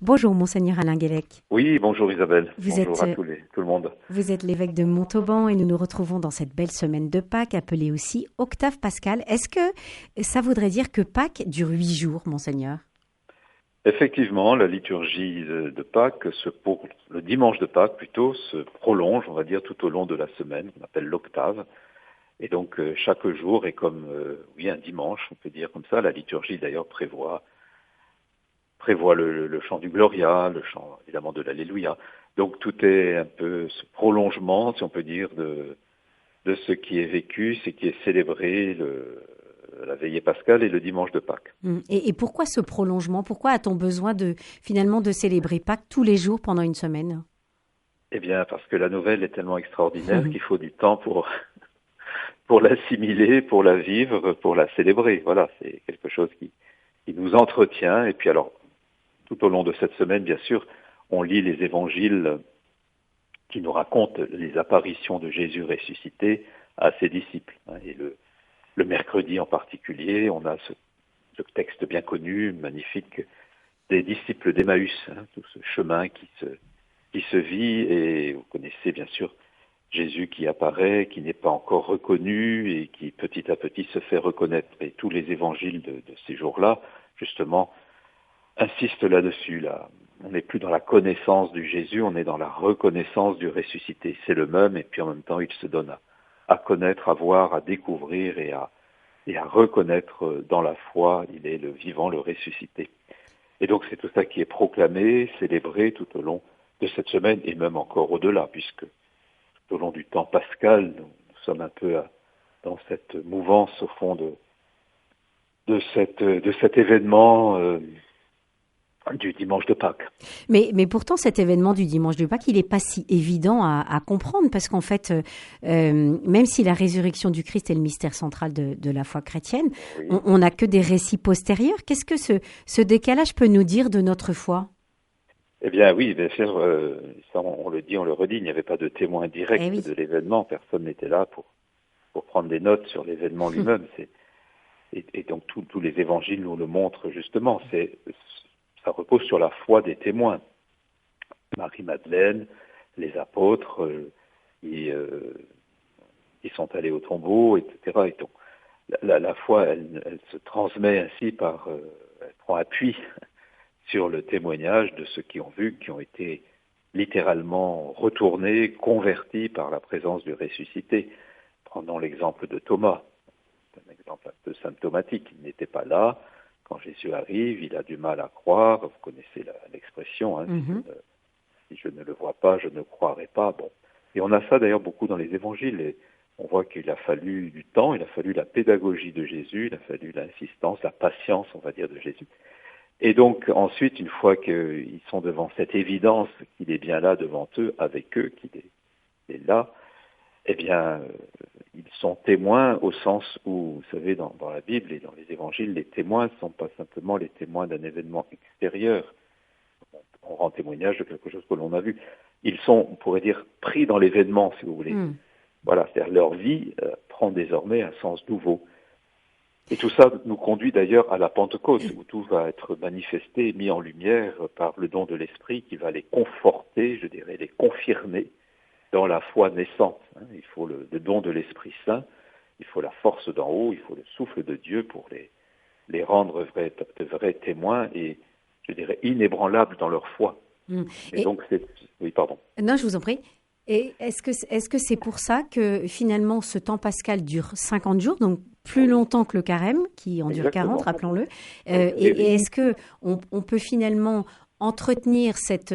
Bonjour, Monseigneur Alain Guélec. Oui, bonjour Isabelle. Vous Bonjour à êtes, tout le monde. vous êtes l'évêque de Montauban et nous nous retrouvons dans cette belle semaine de Pâques, appelée aussi Octave Pascal. Est-ce que ça voudrait dire que Pâques dure 8 jours, Monseigneur? Effectivement, la liturgie de Pâques, pour le dimanche de Pâques plutôt, se prolonge, on va dire, tout au long de la semaine, qu'on appelle l'octave. Et donc chaque jour est comme, oui, un dimanche, on peut dire comme ça. La liturgie d'ailleurs prévoit le chant du Gloria, le chant évidemment de l'Alléluia. Donc tout est un peu ce prolongement, si on peut dire, de ce qui est vécu, ce qui est célébré la veillée pascale et le dimanche de Pâques. Et pourquoi ce prolongement? Pourquoi a-t-on besoin finalement de célébrer Pâques tous les jours pendant une semaine? Eh bien, parce que la nouvelle est tellement extraordinaire qu'il faut du temps pour l'assimiler, pour la vivre, pour la célébrer. Voilà, c'est quelque chose qui nous entretient. Et puis alors, tout au long de cette semaine, bien sûr, on lit les évangiles qui nous racontent les apparitions de Jésus ressuscité à ses disciples. Et le mercredi en particulier, on a ce texte bien connu, magnifique, des disciples d'Emmaüs, tout ce chemin qui se vit, et vous connaissez bien sûr Jésus qui apparaît, qui n'est pas encore reconnu et qui petit à petit se fait reconnaître. Et tous les évangiles de ces jours-là, justement, insistent là-dessus. Là. On n'est plus dans la connaissance du Jésus, on est dans la reconnaissance du ressuscité. C'est le même, et puis en même temps, il se donne à connaître, à voir, à découvrir et à reconnaître dans la foi, il est le vivant, le ressuscité. Et donc c'est tout ça qui est proclamé, célébré tout au long de cette semaine, et même encore au-delà, puisque tout au long du temps pascal, nous sommes un peu dans cette mouvance au fond de cet événement du dimanche de Pâques. Mais pourtant, cet événement du dimanche de Pâques, il n'est pas si évident à comprendre, parce qu'en fait, même si la résurrection du Christ est le mystère central de la foi chrétienne, Oui. on n'a que des récits postérieurs. Qu'est-ce que ce décalage peut nous dire de notre foi? Eh bien oui, bien sûr, ça on le dit, on le redit, il n'y avait pas de témoin Eh direct oui. de l'événement, personne n'était là pour prendre des notes sur l'événement lui-même. Et donc tous les évangiles nous le montrent justement. Ça repose sur la foi des témoins. Marie-Madeleine, les apôtres, qui sont allés au tombeau, etc. Et donc la foi, elle se transmet ainsi elle prend appui sur le témoignage de ceux qui ont vu, qui ont été littéralement retournés, convertis par la présence du ressuscité. Prenons l'exemple de Thomas. C'est un exemple un peu symptomatique. Il n'était pas là. Quand Jésus arrive, il a du mal à croire. Vous connaissez l'expression, si je ne le vois pas, je ne croirai pas. Bon. Et on a ça d'ailleurs beaucoup dans les évangiles. Et on voit qu'il a fallu du temps, il a fallu la pédagogie de Jésus, il a fallu l'insistance, la patience, on va dire, de Jésus. Et donc ensuite, une fois qu'ils sont devant cette évidence qu'il est bien là devant eux, avec eux, qu'il est là, eh bien, ils sont témoins au sens où, vous savez, dans la Bible et dans les évangiles, les témoins ne sont pas simplement les témoins d'un événement extérieur. On rend témoignage de quelque chose que l'on a vu. Ils sont, on pourrait dire, pris dans l'événement, si vous voulez. Voilà, c'est-à-dire leur vie prend désormais un sens nouveau. Et tout ça nous conduit d'ailleurs à la Pentecôte, où tout va être manifesté, mis en lumière par le don de l'Esprit qui va les conforter, je dirais, les confirmer dans la foi naissante. Il faut le don de l'Esprit Saint, il faut la force d'en haut, il faut le souffle de Dieu pour les rendre de vrais témoins et, je dirais, inébranlables dans leur foi. Et donc, oui, pardon. Non, je vous en prie. Et est-ce que c'est pour ça que finalement ce temps pascal dure 50 jours, donc plus longtemps que le carême, qui en dure 40, rappelons-le. Et est-ce que on peut finalement entretenir cette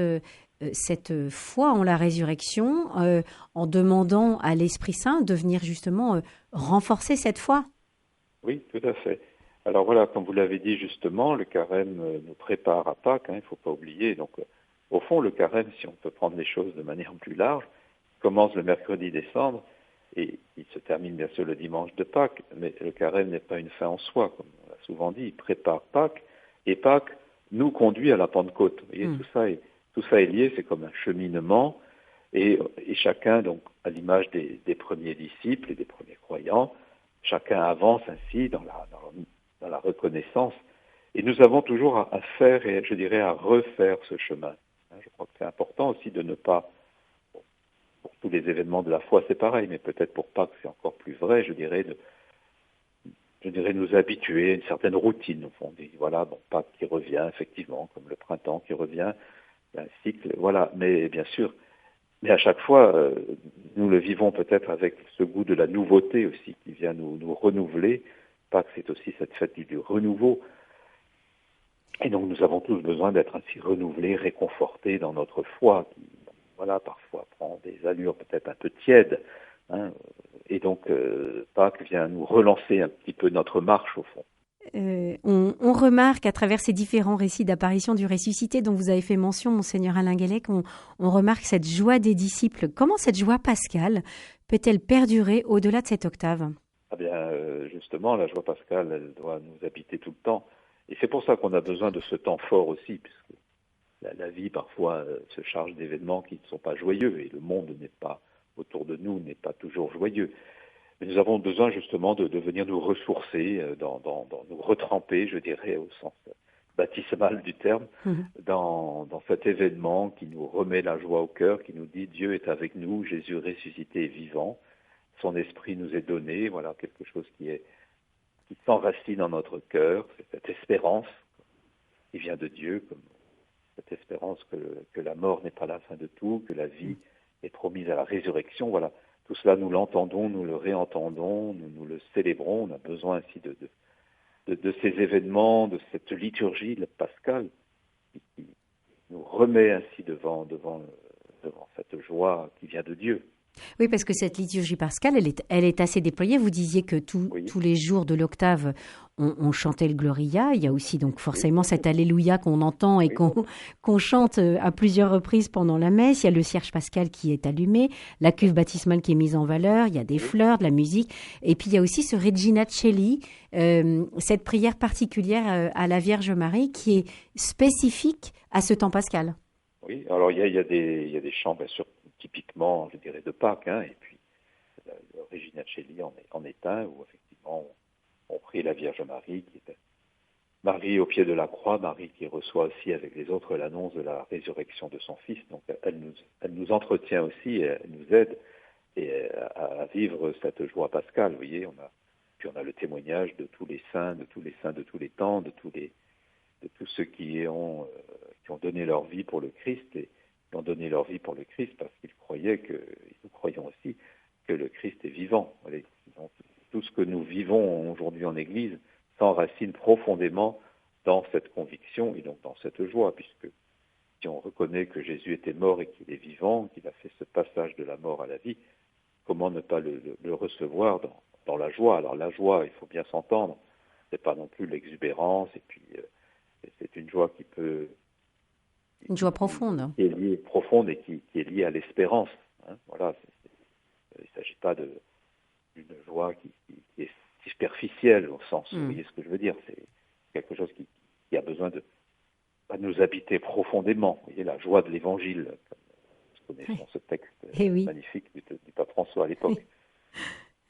foi en la résurrection en demandant à l'Esprit Saint de venir justement renforcer cette foi? Oui, tout à fait. Alors voilà, comme vous l'avez dit justement, le carême nous prépare à Pâques, il ne faut pas oublier. Donc, au fond, le carême, si on peut prendre les choses de manière plus large, commence le mercredi décembre et il se termine bien sûr le dimanche de Pâques, mais le carême n'est pas une fin en soi, comme on l'a souvent dit, il prépare Pâques, et Pâques nous conduit à la Pentecôte. Vous voyez, tout ça est lié, c'est comme un cheminement, et chacun, donc, à l'image des premiers disciples et des premiers croyants, chacun avance ainsi dans la reconnaissance Et nous avons toujours à faire et je dirais à refaire ce chemin. Je crois que c'est important aussi de ne pas, pour tous les événements de la foi c'est pareil, mais peut-être pour Pâques c'est encore plus vrai, je dirais nous habituer à une certaine routine. Au fond, voilà, bon, Pâques qui revient effectivement, comme le printemps qui revient, il y a un cycle, voilà. Mais bien sûr, mais à chaque fois, nous le vivons peut-être avec ce goût de la nouveauté aussi qui vient nous renouveler. Pâques, c'est aussi cette fête du renouveau. Et donc nous avons tous besoin d'être ainsi renouvelés, réconfortés dans notre foi, qui, voilà, parfois prend des allures peut-être un peu tièdes. Hein. Et donc Pâques vient nous relancer un petit peu notre marche au fond. On remarque à travers ces différents récits d'apparition du ressuscité dont vous avez fait mention, Monseigneur Alain Guélec, on remarque cette joie des disciples. Comment cette joie pascale peut-elle perdurer au-delà de cette octave? Ah bien, justement, la joie pascale, elle doit nous habiter tout le temps. Et c'est pour ça qu'on a besoin de ce temps fort aussi, puisque la vie parfois se charge d'événements qui ne sont pas joyeux, et le monde n'est pas autour de nous, n'est pas toujours joyeux. Mais nous avons besoin justement de venir nous ressourcer, nous retremper, je dirais, au sens baptismal du terme, dans cet événement qui nous remet la joie au cœur, qui nous dit Dieu est avec nous, Jésus ressuscité et vivant, son esprit nous est donné, voilà quelque chose qui s'enracine dans notre cœur, c'est cette espérance qui vient de Dieu, comme cette espérance que la mort n'est pas la fin de tout, que la vie est promise à la résurrection, voilà. Tout cela, nous l'entendons, nous le réentendons, nous le célébrons. On a besoin ainsi de ces événements, de cette liturgie pascale qui nous remet ainsi devant cette joie qui vient de Dieu. Oui, parce que cette liturgie pascale, elle est assez déployée. Vous disiez que tous les jours de l'octave, on chantait le Gloria. Il y a aussi donc forcément cet Alléluia qu'on entend et qu'on chante à plusieurs reprises pendant la messe. Il y a le cierge pascal qui est allumé, la cuve baptismale qui est mise en valeur, il y a des fleurs, de la musique. Et puis il y a aussi ce Regina Coeli, cette prière particulière à la Vierge Marie qui est spécifique à ce temps pascal. Oui, alors il y a des chants, bien sûr, typiquement, je dirais, de Pâques, hein, et puis le Regina Coeli en est un, où effectivement on prie la Vierge Marie, qui est Marie au pied de la croix, Marie qui reçoit aussi avec les autres l'annonce de la résurrection de son Fils. Donc elle nous entretient aussi, elle nous aide à vivre cette joie pascale. Vous voyez, on a le témoignage de tous les saints, de tous les temps, de tous ceux qui ont donné leur vie pour le Christ et qui ont donné leur vie pour le Christ parce qu'ils croyaient nous croyons aussi que le Christ est vivant. Donc, tout ce que nous vivons aujourd'hui en Église s'enracine profondément dans cette conviction et donc dans cette joie, puisque si on reconnaît que Jésus était mort et qu'il est vivant, qu'il a fait ce passage de la mort à la vie, comment ne pas le recevoir dans la joie? Alors la joie, il faut bien s'entendre, c'est pas non plus l'exubérance, et puis c'est une joie qui peut... Une joie profonde. Qui est liée, profonde et qui est liée à l'espérance. Hein, voilà, il ne s'agit pas d'une joie qui est superficielle au sens, vous voyez ce que je veux dire, c'est quelque chose qui a besoin de nous habiter profondément. Vous voyez, la joie de l'Évangile, comme nous connaissons ce texte magnifique du pape François à l'époque.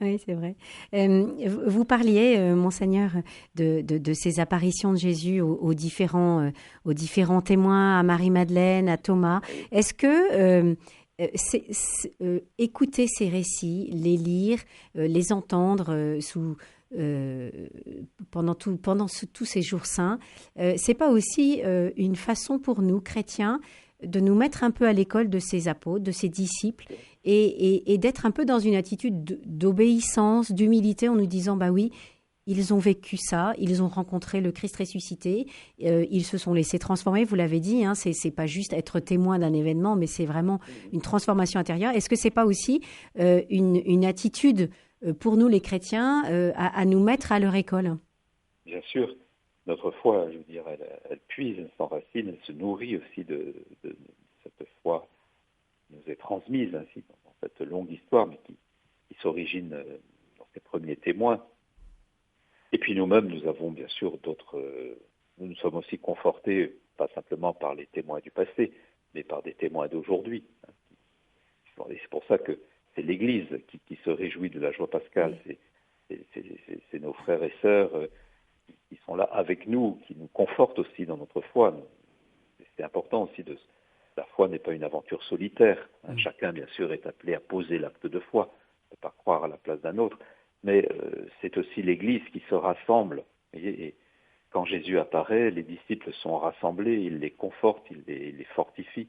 Oui, c'est vrai. Vous parliez, Monseigneur, de ces apparitions de Jésus aux différents témoins, à Marie-Madeleine, à Thomas. Est-ce que écouter ces récits, les lire, les entendre pendant tous ces jours saints, c'est pas aussi une façon pour nous, chrétiens, de nous mettre un peu à l'école de ces apôtres, de ces disciples, et d'être un peu dans une attitude d'obéissance, d'humilité, en nous disant, bah oui, ils ont vécu ça, ils ont rencontré le Christ ressuscité, ils se sont laissés transformer, vous l'avez dit, hein, c'est pas juste être témoin d'un événement, mais c'est vraiment une transformation intérieure. Est-ce que c'est pas aussi une attitude pour nous les chrétiens à nous mettre à leur école? Bien sûr. Notre foi, je veux dire, elle puise, elle s'enracine, elle se nourrit aussi de cette foi qui nous est transmise ainsi dans cette longue histoire, mais qui s'origine dans ces premiers témoins. Et puis nous-mêmes, nous avons bien sûr nous nous sommes aussi confortés, pas simplement par les témoins du passé, mais par des témoins d'aujourd'hui. Et c'est pour ça que c'est l'Église qui se réjouit de la joie pascale. C'est nos frères et sœurs qui sont là avec nous, qui nous confortent aussi dans notre foi. C'est important aussi la foi n'est pas une aventure solitaire. Chacun, bien sûr, est appelé à poser l'acte de foi, ne pas croire à la place d'un autre. Mais c'est aussi l'Église qui se rassemble. Et quand Jésus apparaît, les disciples sont rassemblés, il les conforte, il les fortifie.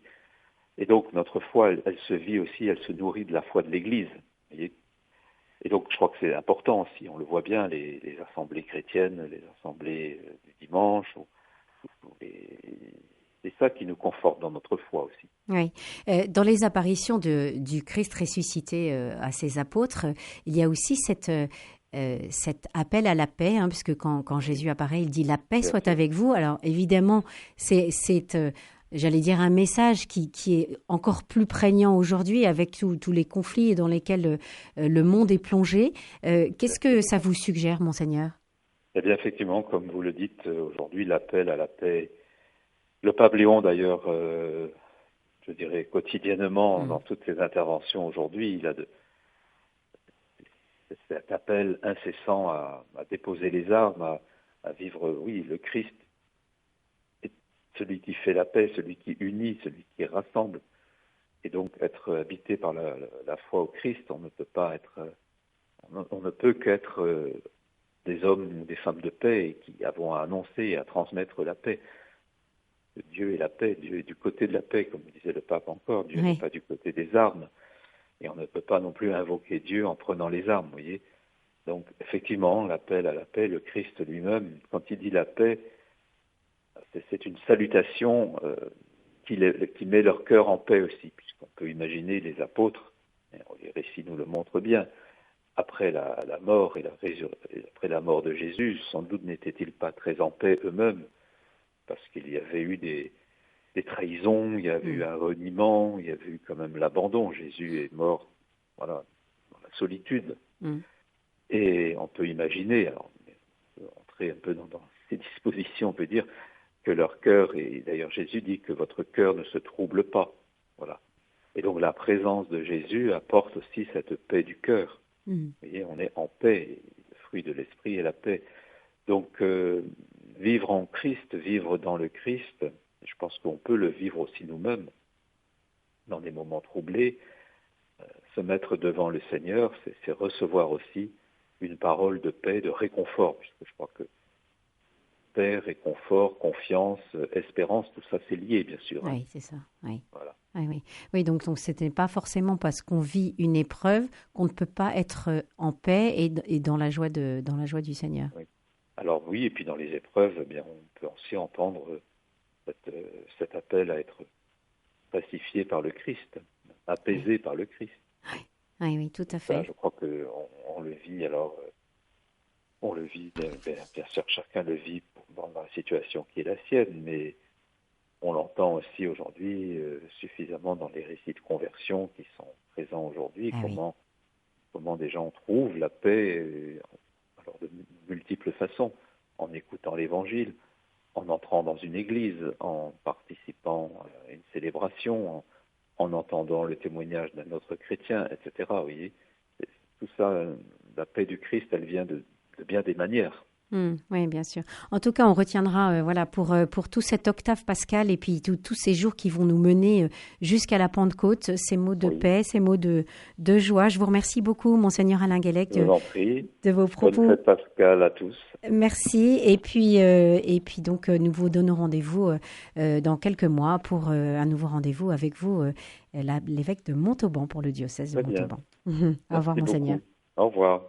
Et donc notre foi, elle se vit aussi, elle se nourrit de la foi de l'Église. Et donc je crois que c'est important aussi, on le voit bien, les assemblées chrétiennes, les assemblées du dimanche, c'est ça qui nous conforte dans notre foi aussi. Oui. Dans les apparitions du Christ ressuscité à ses apôtres, il y a aussi cet appel à la paix, hein, puisque quand Jésus apparaît, il dit « La paix soit avec vous ». Alors évidemment, c'est j'allais dire un message qui est encore plus prégnant aujourd'hui avec tous les conflits dans lesquels le monde est plongé. Qu'est-ce que ça vous suggère, Monseigneur ? Eh bien, effectivement, comme vous le dites, aujourd'hui, l'appel à la paix. Le pape Léon, d'ailleurs, je dirais quotidiennement, dans toutes ses interventions aujourd'hui, il a cet appel incessant à déposer les armes, à vivre, oui, le Christ, celui qui fait la paix, celui qui unit, celui qui rassemble. Et donc, être habité par la foi au Christ, on ne peut qu'être des hommes ou des femmes de paix et qui avons à annoncer et à transmettre la paix. Dieu est la paix, Dieu est du côté de la paix, comme disait le pape encore. Dieu n'est pas du côté des armes. Et on ne peut pas non plus invoquer Dieu en prenant les armes, vous voyez. Donc, effectivement, l'appel à la paix, le Christ lui-même, quand il dit la paix, c'est une salutation qui met leur cœur en paix aussi, puisqu'on peut imaginer les apôtres, les récits nous le montrent bien, après la mort et après la mort de Jésus, sans doute n'étaient-ils pas très en paix eux-mêmes, parce qu'il y avait eu des trahisons, il y avait eu un reniement, il y avait eu quand même l'abandon. Jésus est mort, voilà, dans la solitude. Et on peut imaginer, alors on peut entrer un peu dans ces dispositions, on peut dire que leur cœur, et d'ailleurs Jésus dit que votre cœur ne se trouble pas, voilà. Et donc la présence de Jésus apporte aussi cette paix du cœur. Vous voyez, on est en paix, le fruit de l'esprit est la paix. Donc vivre en Christ, vivre dans le Christ, je pense qu'on peut le vivre aussi nous-mêmes, dans des moments troublés. Se mettre devant le Seigneur, c'est recevoir aussi une parole de paix, de réconfort, puisque je crois que paix, réconfort, confiance, espérance, tout ça c'est lié, bien sûr. Oui, c'est ça. Oui. Voilà. Oui, donc ce n'est pas forcément parce qu'on vit une épreuve qu'on ne peut pas être en paix et dans la joie du Seigneur. Oui. Alors oui, et puis dans les épreuves, eh bien, on peut aussi entendre cet appel à être pacifié par le Christ, apaisé par le Christ. Oui, tout à fait. Ça, je crois qu'on le vit, alors on le vit, bien sûr, chacun le vit dans la situation qui est la sienne, mais on l'entend aussi aujourd'hui suffisamment dans les récits de conversion qui sont présents aujourd'hui, comment des gens trouvent la paix, alors de multiples façons, en écoutant l'Évangile, en entrant dans une église, en participant à une célébration, en entendant le témoignage d'un autre chrétien, etc. Vous voyez, tout ça, la paix du Christ, elle vient de bien des manières. Oui, bien sûr. En tout cas, on retiendra pour tout cet octave pascal et puis tous ces jours qui vont nous mener jusqu'à la Pentecôte, ces mots de paix, ces mots de joie. Je vous remercie beaucoup, Monseigneur Alain Guélec, de vos propos. Bonne fête pascale à tous. Merci. Et puis donc, nous vous donnons rendez-vous dans quelques mois pour un nouveau rendez-vous avec vous, l'évêque de Montauban pour le diocèse de Montauban. Au revoir, Monseigneur. Au revoir.